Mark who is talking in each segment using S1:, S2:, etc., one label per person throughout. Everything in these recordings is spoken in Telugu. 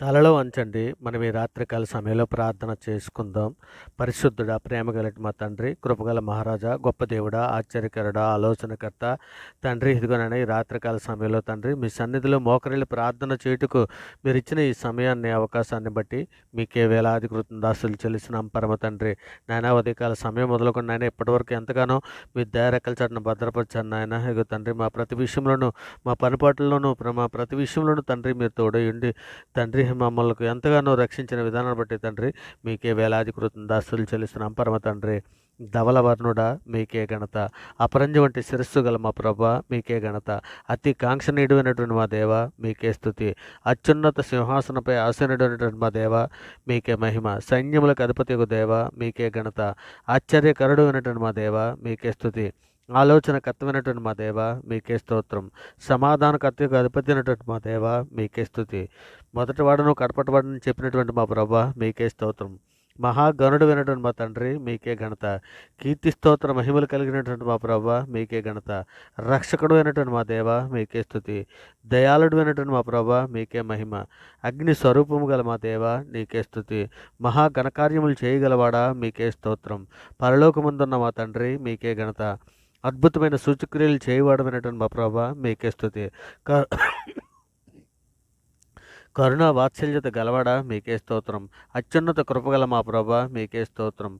S1: తలలో వంచండి. మనం ఈ రాత్రికాల సమయంలో ప్రార్థన చేసుకుందాం. పరిశుద్ధుడా, ప్రేమగలటి మా తండ్రి, కృపగల మహారాజా, గొప్ప దేవుడా, ఆశ్చర్యకరుడా, ఆలోచనకర్త తండ్రి, ఇదిగోనైనా ఈ రాత్రికాల సమయంలో తండ్రి మీ సన్నిధిలో మోకరిల్లి ప్రార్థన చేయుటకు మీరిచ్చిన ఈ సమయాన్ని, అవకాశాన్ని బట్టి మీకే వేలాది కృతజ్ఞతాస్తులు చెల్లిస్తున్నాం పరమ తండ్రి. నాయనా, ఉదయకాల సమయం మొదలుకొని నాయన ఇప్పటివరకు ఎంతగానో మీ దయారెక్కల చాటున భద్రపరిచారు నాయన. ఇగో తండ్రి, మా ప్రతి విషయంలోనూ, మా పనిపాట్లలోనూ, మా ప్రతి విషయంలోనూ తండ్రి మీరు తోడై ఉండి తండ్రి మమ్మల్ని ఎంతగానో రక్షించిన విధానాన్ని బట్టి తండ్రి మీకే వేలాది కృతజ్ఞతాస్తులు చెల్లిస్తున్నాం పరమ తండ్రి. ధవలవర్ణుడా మీకే ఘనత, అపరంజి వంటి శిరస్సు గల మా ప్రభా మీకే ఘనత, అతి కాంక్షణీయుడైనటువంటి మా దేవ మీకే స్తుతి, అత్యున్నత సింహాసనపై ఆసీనుడైనటువంటి మా దేవ మీకే మహిమ, సైన్యములకు అధిపతియగు దేవ మీకే ఘనత, ఆశ్చర్యకరుడు అయినటువంటి మా దేవ మీకే స్తుతి, ఆలోచన కర్తమైనటువంటి మా దేవ మీకే స్తోత్రం, సమాధానకర్తకు అధిపతి అయినటువంటి మా దేవ మీకే స్తుతి, మొదటి వాడును కడపటి వాడును చెప్పినటువంటి మా ప్రభా మీకే స్తోత్రం, మహాగణుడు వినటువంటి మా తండ్రి మీకే ఘనత, కీర్తి స్తోత్ర మహిమలు కలిగినటువంటి మా ప్రభా మీకే ఘనత, రక్షకుడు అయినటువంటి మా దేవ మీకే స్తుతి, దయాళుడు అయినటువంటి మా ప్రభా మీకే మహిమ, అగ్ని స్వరూపము గల మా దేవ నీకే స్తుతి, మహా ఘనకార్యములు చేయగలవాడా మీకే స్తోత్రం, పరలోకముందున్న మా తండ్రి మీకే ఘనత, అద్భుతమైన సూచక్రియలు చేయవాడమైనటువంటి మా ప్రభా మీకే స్తుతి, కరుణ వాత్సల్యత గలవాడా మీకే స్తోత్రం, అత్యున్నత కృపగల మా ప్రభా మీకే స్తోత్రం,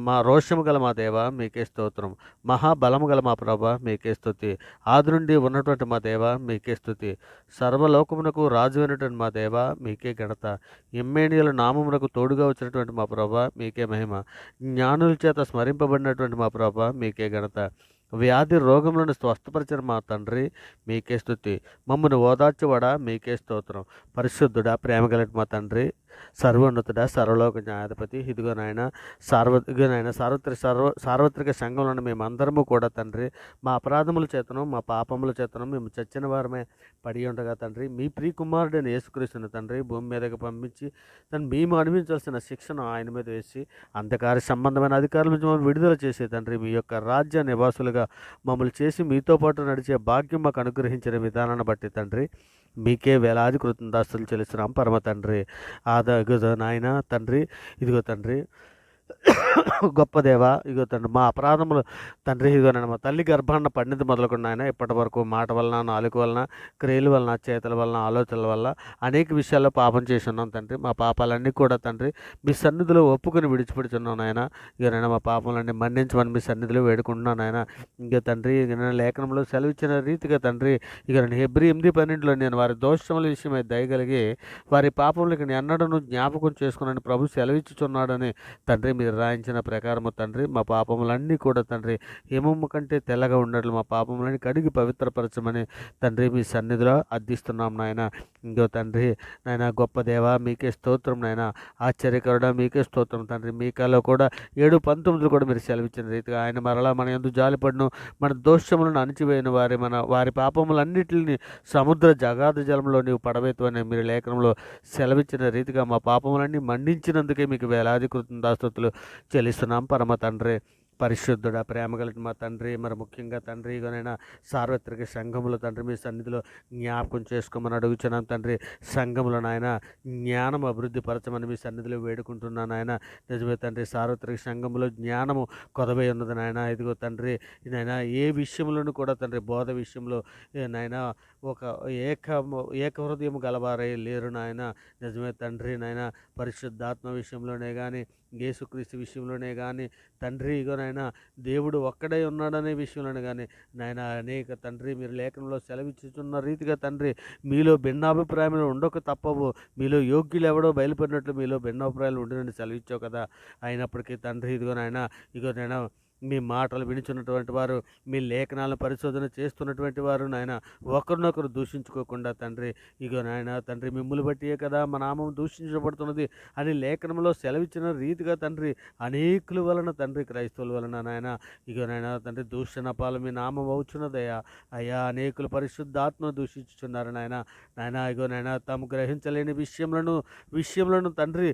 S1: మా రోషము గల మా దేవ మీకే స్తోత్రం, మహాబలము గల మా ప్రభా మీకే స్తుతి, ఆది నుండి ఉన్నటువంటి మా దేవ మీకే స్తుతి, సర్వలోకమునకు రాజు అయినటువంటి మా దేవ మీకే ఘనత, ఇమ్మేనియల నామమునకు తోడుగా వచ్చినటువంటి మా ప్రభా మీకే మహిమ, జ్ఞానుల చేత స్మరింపబడినటువంటి మా ప్రభా మీకే ఘనత, వ్యాధి రోగములను స్వస్థపరిచిన మా తండ్రి మీకే స్తుతి, మమ్మను ఓదార్చువాడా మీకే స్తోత్రం, పరిశుద్ధుడా ప్రేమగలటి మా తండ్రి, సర్వోన్నతుడా సర్వలోక న్యాయాధిపతి, ఇదిగో నాయన సార్వత్రిక సంఘంలో మేమందరము కూడా తండ్రి మా అపరాధముల చేతను మా పాపముల చేతను మేము చచ్చిన వారమే పడి ఉండగా తండ్రి మీ ప్రియకుమారుడైన యేసుక్రీస్తుని తండ్రి భూమి మీదకి పంపించి మేము అనుభవించాల్సిన శిక్షను ఆయన మీద వేసి అంధకార సంబంధమైన అధికారుల నుంచి మమ్మల్ని విడుదల చేసే తండ్రి మీ యొక్క రాజ్య నివాసులుగా మమ్మల్ని చేసి మీతో పాటు నడిచే భాగ్యం మాకు అనుగ్రహించిన విధానాన్ని బట్టి తండ్రి మీకే వేలాది కృతజ్ఞతాస్తులు చెల్లిస్తున్నాం పరమ తండ్రి. ఇదిగో నాయన తండ్రి, ఇదిగో తండ్రి గొప్ప దేవ, ఇగో తండ్రి మా అపరాధములు తండ్రి, ఇదిగో నేను మా తల్లి గర్భాన్న పడినది మొదలుకొని ఆయన ఇప్పటి వరకు మాట వలన, నాలుక వలన, క్రియల వలన, చేతుల వలన, ఆలోచనల వల్ల అనేక విషయాల్లో పాపం చేసి ఉన్నాం తండ్రి. మా పాపాలన్నీ కూడా తండ్రి మీ సన్నిధిలో ఒప్పుకొని విడిచిపెడుతున్నాను ఆయన. ఇక నేను మా పాపములన్నీ మన్నించమని మీ సన్నిధిలో వేడుకుంటున్నాను ఆయన. ఇక తండ్రి నేను లేఖనంలో సెలవిచ్చిన రీతిగా తండ్రి ఇక నేను హెబ్రీ 8:12 నేను వారి దోషముల విషయమై దయగలిగి వారి పాపములకి ఎన్నడను జ్ఞాపకం చేసుకున్నాను ప్రభు సెలవిచ్చుచున్నాడని తండ్రి మీరు రాయించిన ప్రకారము తండ్రి మా పాపములన్నీ కూడా తండ్రి హిమము కంటే తెల్లగా ఉన్నట్లు మా పాపములన్నీ కడిగి పవిత్రపరచమని తండ్రి మీ సన్నిధిలో అర్థిస్తున్నాం నాయన. ఇంకో తండ్రి నాయన గొప్ప దేవ మీకే స్తోత్రం నాయన, ఆశ్చర్యకరుడా మీకే స్తోత్రం తండ్రి. మీకాలో కూడా 7:19 కూడా మీరు సెలవిచ్చిన రీతిగా ఆయన మరలా మన యందు జాలిపడును, మన దోషములను అణిచివేయను వారి పాపములన్నిటిని సముద్ర జగాధ జలంలో నీవు పడవేతు అని మీరు లేఖనంలో సెలవిచ్చిన రీతిగా మా పాపములన్నీ మన్నించినందుకే మీకు వేలాది కృతజ్ఞతాస్తుతులు చెల్లిస్తున్నాం పరమ తండ్రి. పరిశుద్ధుడ ప్రేమగలటి మా తండ్రి, మరి ముఖ్యంగా తండ్రి ఇగనైనా సార్వత్రిక సంఘములు తండ్రి మీ సన్నిధిలో జ్ఞాపకం చేసుకోమని అడుగుచున్నాం తండ్రి. సంఘములో నాయన జ్ఞానం అభివృద్ధి పరచమని మీ సన్నిధిలో వేడుకుంటున్నాను నాయన. నిజమే తండ్రి, సార్వత్రిక సంఘములో జ్ఞానము కొదవై ఉన్నది నాయన. ఇదిగో తండ్రి నాయన ఏ విషయంలోనూ కూడా తండ్రి బోధ విషయంలో నాయన ఒక ఏక హృదయం గలవారై లేరు నాయన. నిజమే తండ్రి నాయన, పరిశుద్ధాత్మ విషయంలోనే కానీ యేసుక్రీస్తు విషయంలోనే కానీ తండ్రి ఇగోనైనా దేవుడు ఒక్కడే ఉన్నాడనే విషయంలోనే కానీ నాయన అనేక తండ్రి మీరు లేఖనంలో సెలవిచ్చుచున్న రీతిగా తండ్రి మీలో భిన్నాభిప్రాయములు ఉండక తప్పవు, మీలో యోగ్యులు ఎవడో బయలుపడినట్లు మీలో భిన్నాభిప్రాయాలు ఉండినని సెలవిచ్చావు కదా. అయినప్పటికీ తండ్రి ఇదిగోనైనా మీ మాటలు వినిచున్నటువంటి వారు, మీ లేఖనాలను పరిశోధన చేస్తున్నటువంటి వారు నాయన ఒకరినొకరు దూషించుకోకుండా తండ్రి ఇగో నాయన తండ్రి మిమ్ములు బట్టియే కదా మా నామం దూషించబడుతున్నది అని లేఖనంలో సెలవిచ్చిన రీతిగా తండ్రి అనేకుల వలన తండ్రి క్రైస్తవుల వలన నాయన ఇగో నాయన తండ్రి దూషణ పాలు మీ నామం అవుచున్నదయ్యా. అయ్యా అనేకులు పరిశుద్ధాత్మను దూషించుచున్నారు నాయన ఇగో నాయన తాము గ్రహించలేని విషయములను తండ్రి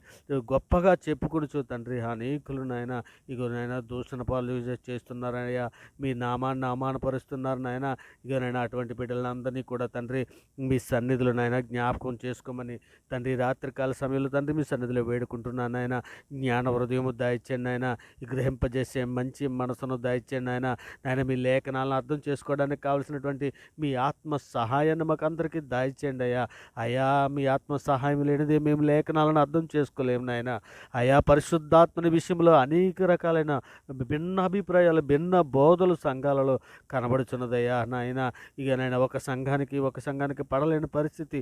S1: గొప్పగా చెప్పుకొనుచు తండ్రి అనేకులు నాయన ఇగో నాయన దూషణ పాలు చేస్తున్నారయ్యా, మీ నామాన్ని అవమానపరుస్తున్నారు నాయన. ఇక నాయన అటువంటి బిడ్డలందరినీ కూడా తండ్రి మీ సన్నిధిలో నాయన జ్ఞాపకం చేసుకోమని తండ్రి రాత్రికాల సమయంలో తండ్రి మీ సన్నిధిలో వేడుకుంటున్నాను నాయన. జ్ఞాన హృదయము దయచేయండి నాయన, గ్రహింపజేసే మంచి మనసును దయచేయండి నాయన. నాయన మీ లేఖనాలను అర్థం చేసుకోవడానికి కావలసినటువంటి మీ ఆత్మ సహాయాన్ని మాకు అందరికీ దయచేయండి అయ్యా. అయా మీ ఆత్మ సహాయం లేనిదే మేము లేఖనాలను అర్థం చేసుకోలేము నాయన. అయా పరిశుద్ధాత్మని విషయంలో అనేక రకాలైన భిన్న అభిప్రాయాలు, భిన్న బోధలు సంఘాలలో కనబడుచున్నదయ్యా నాయన. ఇక నాయన ఒక సంఘానికి పడలేని పరిస్థితి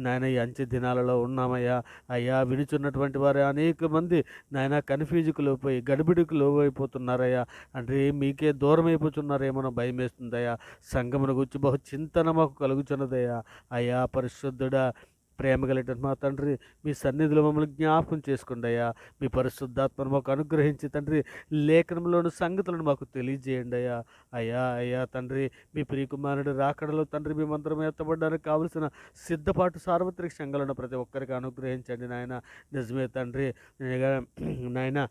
S1: నాయన ఈ అంచె దినాలలో ఉన్నామయ్యా. అయ్యా వినుచున్నటువంటి వారు అనేక మంది నాయన కన్ఫ్యూజ్కి లోపోయి గడిబిడికి లోవైపోతున్నారయ్యా. అంటే మీకే దూరం అయిపోతున్నారేమో భయం వేస్తుందయ్యా. సంఘమును గురించి బహు చింతన మాకు కలుగుచున్నదయ్యా. అయ్యా పరిశుద్ధుడా, ప్రేమ కలిగిన మా తండ్రి, మీ సన్నిధిలో మమ్మల్ని జ్ఞాపకం చేసుకోండి అయ్యా. మీ పరిశుద్ధాత్మను మాకు అనుగ్రహించి తండ్రి లేఖనంలోని సంగతులను మాకు తెలియజేయండి అయ్యా. అయ్యా తండ్రి, మీ ప్రియకుమారుడు రాకడలో తండ్రి మేమందరం ఎత్తబడడానికి కావలసిన సిద్ధపాటు సార్వత్రిక సంఘాలను ప్రతి ఒక్కరికి అనుగ్రహించండి నాయన. నిజమే తండ్రి నాయన,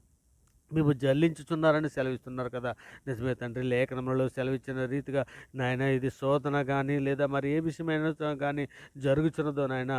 S1: మేము జల్లించుచున్నారని సెలవిస్తున్నారు కదా. నిజమే తండ్రి, లేఖనంలో సెలవిచ్చిన రీతిగా నాయన ఇది శోధన కానీ లేదా మరి ఏ విషయమైనా కానీ జరుగుతున్నదో నాయన,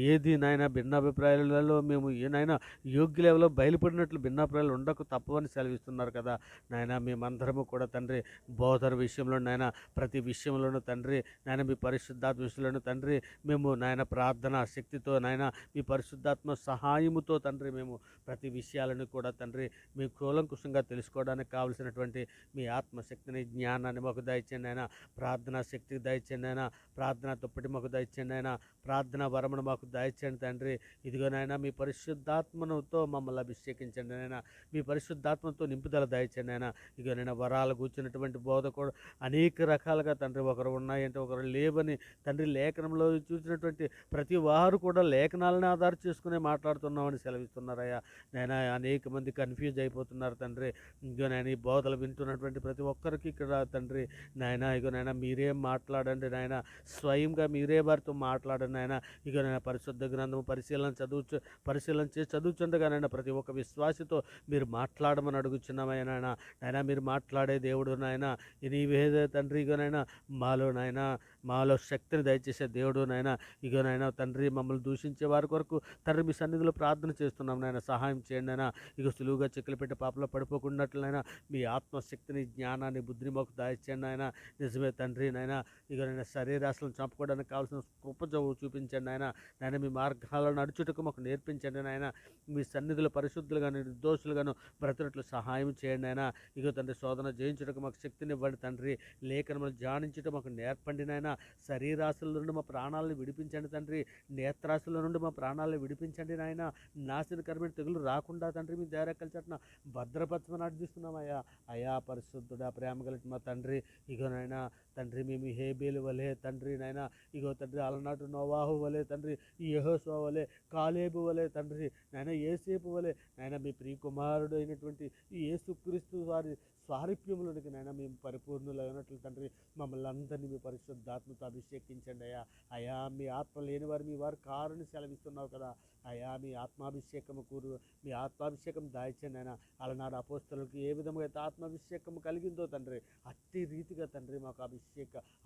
S1: ఏది నాయన భిన్నాభిప్రాయాలలో మేము ఏనైనా యోగ్యులేవలో బయలుపడినట్లు భిన్నాభిప్రాయాలు ఉండకు తప్పవని సెలవిస్తున్నారు కదా నాయన. మేమందరము కూడా తండ్రి బోధన విషయంలో నాయన, ప్రతి విషయంలోనూ తండ్రి నాయన మీ పరిశుద్ధాత్మ విషయంలోనూ తండ్రి మేము నాయన ప్రార్థన శక్తితో నాయన మీ పరిశుద్ధాత్మ సహాయముతో తండ్రి మేము ప్రతి విషయాలను కూడా తండ్రి మీ కూలంకుషంగా తెలుసుకోవడానికి కావలసినటువంటి మీ ఆత్మశక్తిని, జ్ఞానాన్ని మాకు దయచేయండి ఆయన. ప్రార్థనా శక్తికి దయచేయండి ఆయన. ప్రార్థన దుప్పటి మాకు దయచేయండి ఆయన. ప్రార్థన వరమును మాకు దయచేయండి తండ్రి. ఇదిగోనైనా మీ పరిశుద్ధాత్మతో మమ్మల్ని అభిషేకించండి నాయన. మీ పరిశుద్ధాత్మతో నింపుదల దయచేయండి ఆయన. ఇదిగోనైనా వరాలు కూర్చున్నటువంటి బోధ కూడా అనేక రకాలుగా తండ్రి, ఒకరు ఉన్నాయంటే ఒకరు లేవని తండ్రి లేఖనంలో చూసినటువంటి ప్రతి వారు కూడా లేఖనాలను ఆధారం చేసుకునే మాట్లాడుతున్నామని సెలవిస్తున్నారయ్యా. నేను అనేక మంది కన్ఫ్యూజ్ అయిపోతున్నారు తండ్రి. ఇగో నాయన ఈ బోధలు వింటున్నటువంటి ప్రతి ఒక్కరికి ఇక్కడ తండ్రి నాయన ఇగో నాయన మీరే మాట్లాడండి నాయన. స్వయంగా మీరే వారితో మాట్లాడండి నాయన. ఇగో నాయన పరిశుద్ధ గ్రంథము పరిశీలన చేసి చదువుచుండగా నాయన ప్రతి ఒక్క విశ్వాసితో మీరు మాట్లాడమని అడుగుచున్నామయ్యా నాయన. నాయన మీరు మాట్లాడే దేవుడు నాయన. నీవేదే తండ్రి ఇగో నాయన మాలో శక్తిని దయచేసే దేవుడు నాయన. ఇగో నాయన తండ్రి మమ్మల్ని దూషించే వారి కొరకు తండ్రి మీ సన్నిధిలో ప్రార్థన చేస్తున్నాం నాయన. సహాయం చేయండి నాయన. ఇక సులువుగా చెక్కులు పెట్టి పాపలో పడిపోకున్నట్లయినా మీ ఆత్మశక్తిని, జ్ఞానాన్ని, బుద్ధిని మాకు దయచేయండి ఆయన. నిజమే తండ్రి నాయన. ఇక నేను శరీరాశలను చంపుకోవడానికి కావాల్సిన కృప చూపించండి ఆయన. నాయన మీ మార్గాలను నడుచుటకు మాకు నేర్పించండి నాయన. మీ సన్నిధిలో పరిశుద్ధులుగాను నిర్దోషులుగాను బ్రతుకున్నట్లు సహాయం చేయండి ఆయన. ఇక తండ్రి శోధన జయించుటకు మాకు శక్తిని ఇవ్వండి తండ్రి. లేఖనములు ధ్యానించడం మాకు నేర్పండి నాయన. శరీరాశల నుండి మా ప్రాణాలను విడిపించండి తండ్రి. నేత్రాశల నుండి మా ప్రాణాలను విడిపించండి నాయన. నాశనకరమైన తెగులు రాకుండా తండ్రి మీ దయరెక్కల చట్న భద్రపరచమని అర్థిస్తున్నామయ్యా. అయా పరిశుద్ధుడా, ప్రేమ కలిగిన మా తండ్రి, ఇగోనైనా తండ్రి మేము హేబేలు వలె తండ్రి నాయన, ఇగో తండ్రి అలనాటు నోవాహు వలె తండ్రి, యెహోషువ వలె, కాలేబు వలె తండ్రి నాయన, యేసేపు వలె నాయన మీ ప్రియకుమారుడు అయినటువంటి ఈ యేసుక్రీస్తు వారి స్వారూప్యములకి నాయన మేము పరిపూర్ణులైనట్లు తండ్రి మమ్మల్ని అందరినీ మీ పరిశుద్ధాత్మతో అభిషేకించండి అయ్యా. అయా మీ ఆత్మ లేని వారు మీ వారు కారుని సెలవిస్తున్నావు కదా అయా. మీ ఆత్మాభిషేకము మీ ఆత్మాభిషేకం దాయిచ్చండి ఆయన. అలనాడు అపోస్తలులకు ఏ విధంగా అయితే ఆత్మాభిషేకము కలిగిందో తండ్రి, అట్టి రీతిగా తండ్రి మాకు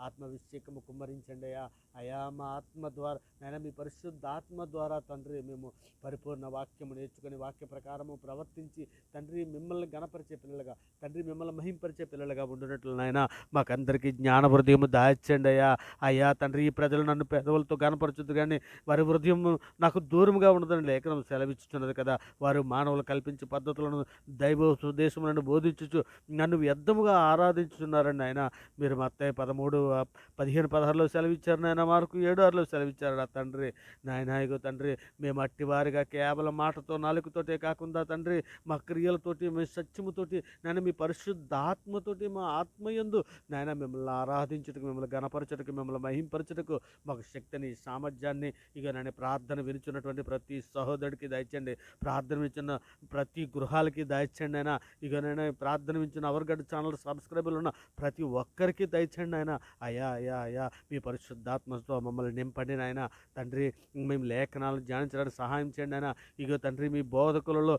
S1: ఆత్మాభిషేకము కుమ్మరించండి అయ్యా. అయా మా ఆత్మ ద్వారా నాయన మీ పరిశుద్ధాత్మ ద్వారా తండ్రి మేము పరిపూర్ణ వాక్యము నేర్చుకుని వాక్య ప్రకారము ప్రవర్తించి తండ్రి మిమ్మల్ని గణపరిచే పిల్లలుగా, తండ్రి మిమ్మల్ని మహింపరిచే పిల్లలుగా ఉండినట్లు నాయన మాకందరికీ జ్ఞాన హృదయము దాయిచ్చండి అయ్యా. అయ్యా తండ్రి ఈ ప్రజలు నన్ను పెదవులతో గణపరచుద్దు కానీ వారి హృదయం నాకు దూరంగా ఉండదని లేఖనం సెలవిచ్చుతున్నది కదా. వారు మానవులు కల్పించే పద్ధతులను దైవ సుదేశములను బోధించుచు నన్ను వ్యర్థముగా ఆరాధించుతున్నారండి ఆయన. మీరు మత్తయి 13:15-16లో సెలవిచ్చారు నాయన. మార్కు 7:6లో సెలవిచ్చారు తండ్రి నాయన. ఇగో తండ్రి మేము అట్టివారిగా కేవలం మాటతో నాలుకతోటే కాకుండా తండ్రి మా క్రియలతోటి, మీ సత్యముతోటి నాయన, మీ పరిశుద్ధాత్మతోటి, మా ఆత్మయందు నాయన మిమ్మల్ని ఆరాధించుటకు, మిమ్మల్ని గణపరచుటకు, మిమ్మల్ని మహింపరచుటకు మాకు శక్తిని, సామర్థ్యాన్ని ఇక నేను ప్రార్థన వినుచున్నటువంటి ప్రతి సహోదరుడికి దయచండి. ప్రార్థన వింటున్న ప్రతి గృహాలకి దయచండి అయినా. ఇక నేను ప్రార్థన వింటున్న అవర్గడ్ ఛానల్ సబ్స్క్రైబర్లు ఉన్న ప్రతి ఒక్కరికి దయచండి నడిపించండి నాయన. అయ్యా అయ్యా అయ్యా మీ పరిశుద్ధాత్మతో మమ్మల్ని నింపండి నాయన. తండ్రి మేము లేఖనాలు ధ్యానించడానికి సహాయం చేయండి నాయన. ఇగో తండ్రి మీ బోధకులలో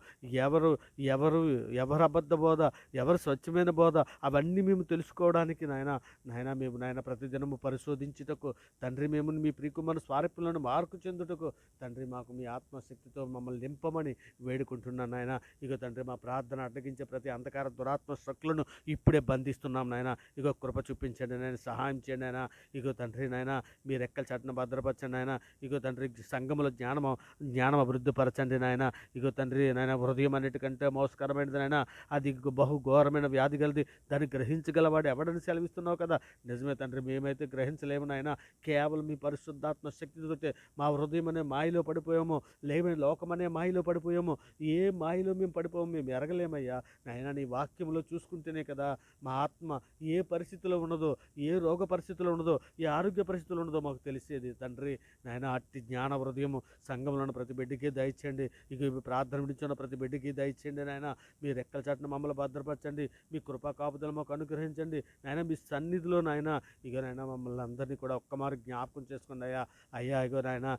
S1: ఎవరు ఎవరు ఎవరు అబద్ధ బోధ, ఎవరు స్వచ్ఛమైన బోధ, అవన్నీ మేము తెలుసుకోవడానికి నాయన. నాయన మేము నాయన ప్రతిదినము పరిశోధించుటకు తండ్రి మేము మీ ప్రియకుమారుని స్వారూప్యంలోను మార్పు చెందుటకు తండ్రి మాకు మీ ఆత్మశక్తితో మమ్మల్ని నింపమని వేడుకుంటున్నాను నాయన. ఇగో తండ్రి మా ప్రార్థన అడ్డగించే ప్రతి అంధకార దురాత్మ శక్తులను ఇప్పుడే బంధిస్తున్నాం నాయన. ఇగో కృప చూపించండి నాయన, సహాయం చేయండి నాయన. ఇగో తండ్రి నాయన మీ రెక్కల చాటున భద్రపరచండి నాయన. ఇగో తండ్రి సంఘములో జ్ఞానం అభివృద్ధిపరచండి నాయన. ఇగో తండ్రి నాయన హృదయం అన్నిటికంటే మోసకరమైనది నాయన, అది బహు ఘోరమైన వ్యాధి గలది, దాన్ని గ్రహించగలవాడు ఎవడని సెలవిస్తున్నావు కదా. నిజమే తండ్రి, మేమైతే గ్రహించలేము నాయన. కేవలం మీ పరిశుద్ధాత్మ శక్తితో మా హృదయం అనే మాయలో పడిపోయాము, లేవని లోకం అనే మాయలో పడిపోయాము. ఏ మాయలో మేము పడిపోయాము మేము ఎరగలేమయ్యా నాయన. నీ వాక్యంలో చూసుకుంటేనే కదా మా ఆత్మ ఏ పరిస్థితిలో ఉన్నదో, ఏ రోగ పరిస్థితిలో ఉన్నదో, ఏ ఆరోగ్య పరిస్థితిలో ఉన్నదో మాకు తెలిసేది తండ్రి నాయన. అట్టి జ్ఞాన హృదయము సంఘంలోని ప్రతి బిడ్డకి దయచేయండి. ఇక ప్రార్థన విడిచున్న ప్రతి బిడ్డకి దయచేయండి నాయన. మీ రెక్కల చాటున మమ్మల్ని భద్రపరచండి, మీ కృపా కాపుదలు మాకు అనుగ్రహించండి నాయన. మీ సన్నిధిలో నాయన ఇక నాయన మమ్మల్ని అందరినీ కూడా ఒక్కమారు జ్ఞాపకం చేసుకోండి అయ్యా. అయ్యా ఇగో నాయన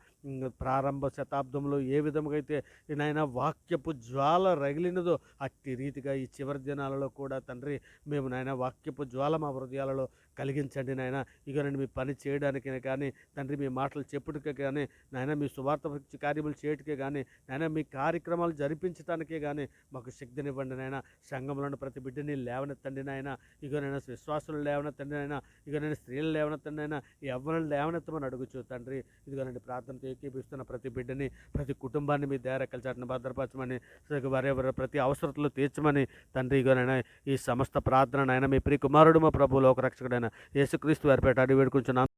S1: ప్రారంభ శతాబ్దంలో ఏ విధంగా అయితే నాయన వాక్యపు జ్వాల రగిలినదో అట్టి రీతిగా ఈ చివరి దినాలలో కూడా తండ్రి మేము నాయన వాక్యపు జ్వాల మా హృదయాలలో కలిగించండి నాయన. ఇక నేను మీ పని చేయడానికే కానీ తండ్రి, మీ మాటలు చెప్పుటకే కానీ నాయన, మీ సువార్త కార్యములు చేయటకే కానీ నాయన, మీ కార్యక్రమాలు జరిపించడానికే కానీ మాకు శక్తినివ్వండి నాయన. సంఘంలోని ప్రతి బిడ్డని లేవనెత్తండి నాయన. ఇక నేను విశ్వాసులు లేవనెత్తండి నాయన. ఇక నేను స్త్రీలు లేవనెత్తండి నాయన. ఎవరిని లేవనెత్తమని అడుగుచు తండ్రి. ఇదిగో నేను ప్రార్థనతో ఏకీపిస్తున్న ప్రతి బిడ్డని, ప్రతి కుటుంబాన్ని మీ రెక్కల చాటున భద్రపరచమని, వారి ప్రతి అవసరతలు తీర్చమని తండ్రి. ఇగోనైనా ఈ సమస్త ప్రార్థన నాయన మీ ప్రియ కుమారుడు మా ప్రభు లోకరక్షకుడైన యేసుక్రీస్తు వారిపేట అడిగి వేడుకుంటున్నాను.